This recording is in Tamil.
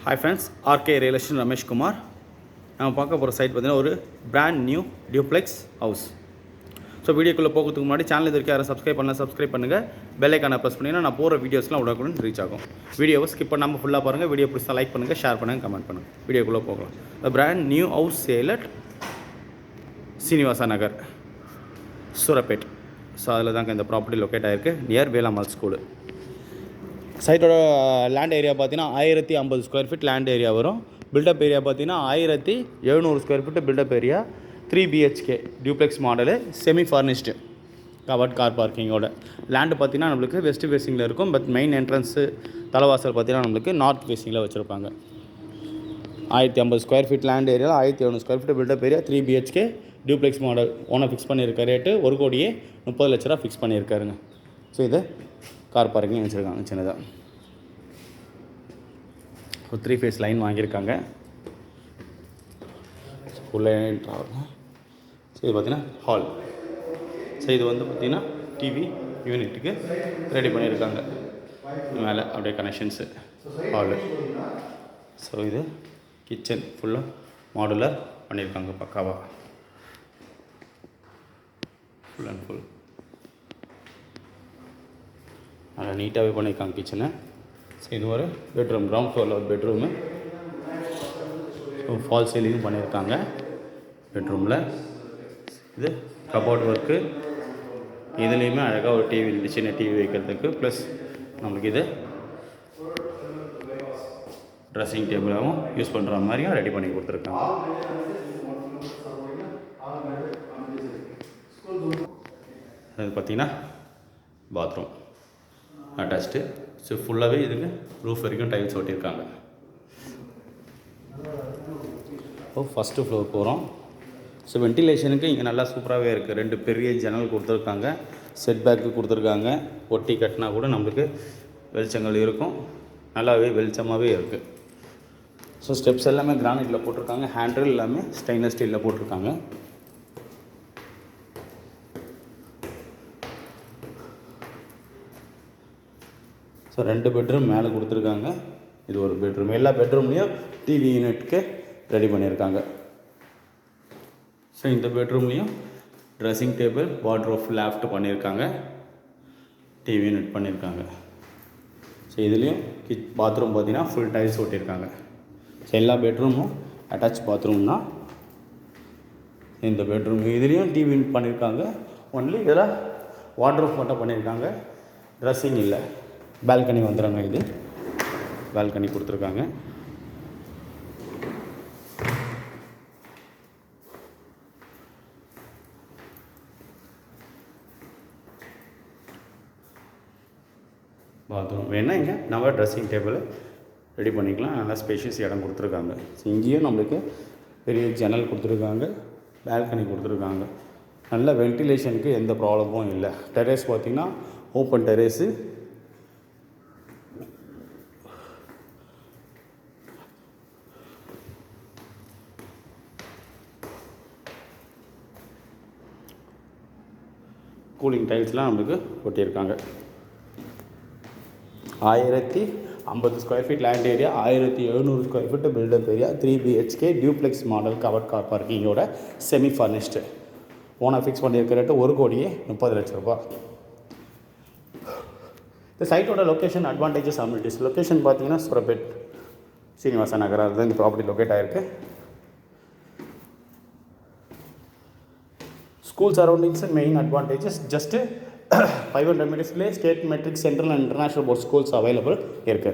Hi friends, RK Real Estate Ramesh Kumar. நம்ம பார்க்க போகிற சைட் பார்த்தீங்கன்னா ஒரு brand new duplex house. So வீடியோக்குள்ளே போகிறதுக்கு முன்னாடி சேனல் இது வரைக்கும் யாரும் சப்ஸ்கிரைப் பண்ணுங்கள். பெல் ஐக்கானை ப்ரெஸ் பண்ணிங்கன்னா நான் போகிற வீடியோஸ்லாம் உடனுக்குடன் ரீச் ஆகும். வீடியோவை ஸ்கிப் பண்ணாமல் ஃபுல்லாக பாருங்கள். வீடியோ பிடிச்சா லைக் பண்ணுங்கள், ஷேர் பண்ணுங்கள், கமெண்ட் பண்ணுங்கள். வீடியோக்குள்ளே போகலாம். The brand new house sale at Srinivasa Nagar, Surapet. So அதில் தாங்க இந்த ப்ராப்பர்ட்டி லொக்கேட் ஆகிருக்கு, நியர் வேளாமல் ஸ்கூலு. சைட்டோட லேண்ட் ஏரியா பார்த்தீங்கன்னா 1050 ஸ்கொயர் ஃபீட் லேண்ட் ஏரியா வரும். பில்டப் ஏரியா பார்த்தீங்கன்னா 1700 square feet built up area. 3 BHK duplex model, semi furnished, covered car பார்க்கிங்கோட. லேண்டு பார்த்தீங்கன்னா நம்மளுக்கு வெஸ்ட் ஃபேஸிங்கில் இருக்கும். பட் மெயின் என்ட்ரன்ஸு தலைவாசல் பார்த்தீங்கன்னா நம்மளுக்கு நார்த் ஃபேஸிங்கில் வச்சுருப்பாங்க. 1050 square feet land area, 1700 square feet built up area, 3 BHK duplex model. Owner fix பண்ணியிருக்க ரேட்டு 1,30 லட்ச ரூபா ஃபிக்ஸ் பண்ணியிருக்காருங்க. ஸோ இது கார் பார்க்கிங் வச்சுருக்காங்க சின்னதாக. ஒரு 3 ஃபேஸ் லைன் வாங்கியிருக்காங்க. உள்ளே என்ட்ராகும். ஸோ இது பார்த்திங்கன்னா ஹால். ஸோ இது வந்து பார்த்திங்கன்னா டிவி யூனிட்டுக்கு ரெடி பண்ணியிருக்காங்க. மேலே அப்படியே கனெக்ஷன்ஸு ஹாலு. ஸோ இது கிச்சன் ஃபுல்லாக மாடுலர் பண்ணியிருக்காங்க பக்காவாக, ஃபுல் அண்ட் ஃபுல் நல்லா நீட்டாகவே பண்ணியிருக்காங்க கிச்சனை. ஸோ இது ஒரு பெட்ரூம், கிரவுண்ட் ஃப்ளோரில் ஒரு பெட்ரூமு. ஸோ ஃபால் சீலிங் பண்ணியிருக்காங்க பெட்ரூமில். இது கபோர்ட் ஒர்க்கு. இதுலேயுமே அழகாக ஒரு டிவி, சின்ன டிவி வைக்கிறதுக்கு. ப்ளஸ் நம்மளுக்கு இது ட்ரெஸ்ஸிங் டேபிளாகவும் யூஸ் பண்ணுற மாதிரியும் ரெடி பண்ணி கொடுத்துருக்காங்க. அது பார்த்திங்கன்னா பாத்ரூம் அட்டாச்டு. ஸோ ஃபுல்லாகவே இதுக்கு ரூஃப் வரைக்கும் டைல்ஸ் ஒட்டியிருக்காங்க. இப்போ ஃபஸ்ட்டு ஃப்ளோர் போகிறோம். ஸோ வென்டிலேஷனுக்கு இங்கே நல்லா சூப்பராகவே இருக்குது. 2 பெரிய ஜன்னல் கொடுத்துருக்காங்க, செட் பேக்கு கொடுத்துருக்காங்க. ஒட்டி கட்டினா கூட நம்மளுக்கு வெளிச்சங்கள் இருக்கும், நல்லாவே வெளிச்சமாகவே இருக்குது. ஸோ ஸ்டெப்ஸ் எல்லாமே கிரானைட்டில் போட்டிருக்காங்க. ஹேண்டில் எல்லாமே ஸ்டெயின்லெஸ் ஸ்டீலில் போட்டிருக்காங்க. ஸோ 2 பெட்ரூம் மேலே கொடுத்துருக்காங்க. இது ஒரு பெட்ரூம். எல்லா பெட்ரூம்லேயும் டிவி யூனிட்க்கு ரெடி பண்ணியிருக்காங்க. ஸோ இந்த பெட்ரூம்லேயும் ட்ரெஸ்ஸிங் டேபிள், வார்ட்ரோப், லேஃப்ட் பண்ணியிருக்காங்க, டிவி யூனிட் பண்ணியிருக்காங்க. ஸோ இதுலேயும் பாத்ரூம் பார்த்திங்கன்னா ஃபுல் டைல்ஸ் ஒட்டியிருக்காங்க. ஸோ எல்லா பெட்ரூமும் அட்டாச் பாத்ரூம் தான். இந்த பெட்ரூம் இதுலேயும் டிவி யூனிட் பண்ணியிருக்காங்க. ஒன்லி இதில் வார்ட்ரோப் மட்டும் பண்ணியிருக்காங்க, ட்ரெஸ்ஸிங் இல்லை. பால்கனி வந்துடுறாங்க. இது பால்கனி கொடுத்துருக்காங்க. பாத்ரூம் வேணால் இங்கே நம்ம ட்ரெஸ்ஸிங் டேபிள் ரெடி பண்ணிக்கலாம். நல்லா ஸ்பேஷியஸ் இடம் கொடுத்துருக்காங்க. ஸோ இங்கேயும் நம்மளுக்கு பெரிய ஜன்னல் கொடுத்துருக்காங்க, பால்கனி கொடுத்துருக்காங்க. நல்ல வென்டிலேஷனுக்கு எந்த ப்ராப்ளமும் இல்லை. டெரேஸ் பார்த்திங்கன்னா ஓப்பன் டெரேஸு. கூலிங் டைல்ஸ்லாம் நம்மளுக்கு ஒட்டியிருக்காங்க. 1050 square feet land area, 1700 square feet built up area, 3 BHK duplex model, covered car பார்க்கிங்கோட, செமி ஃபர்னிஷ்டு. ஓனர் ஃபிக்ஸ் பண்ணியிருக்கிற ரேட்டு 1,30 லட்ச ரூபா. இந்த சைட்டோட லொக்கேஷன், அட்வான்டேஜஸ், அம்யூனிட்டிஸ். லொக்கேஷன் பார்த்தீங்கன்னா சூரப்பேட், சீனிவாசா நகர், அதுதான் இந்த ப்ராப்பர்ட்டி லொக்கேட் ஆகிருக்கு. School surroundings and main advantages, just 500 meters place, state metric, central and international board schools available here.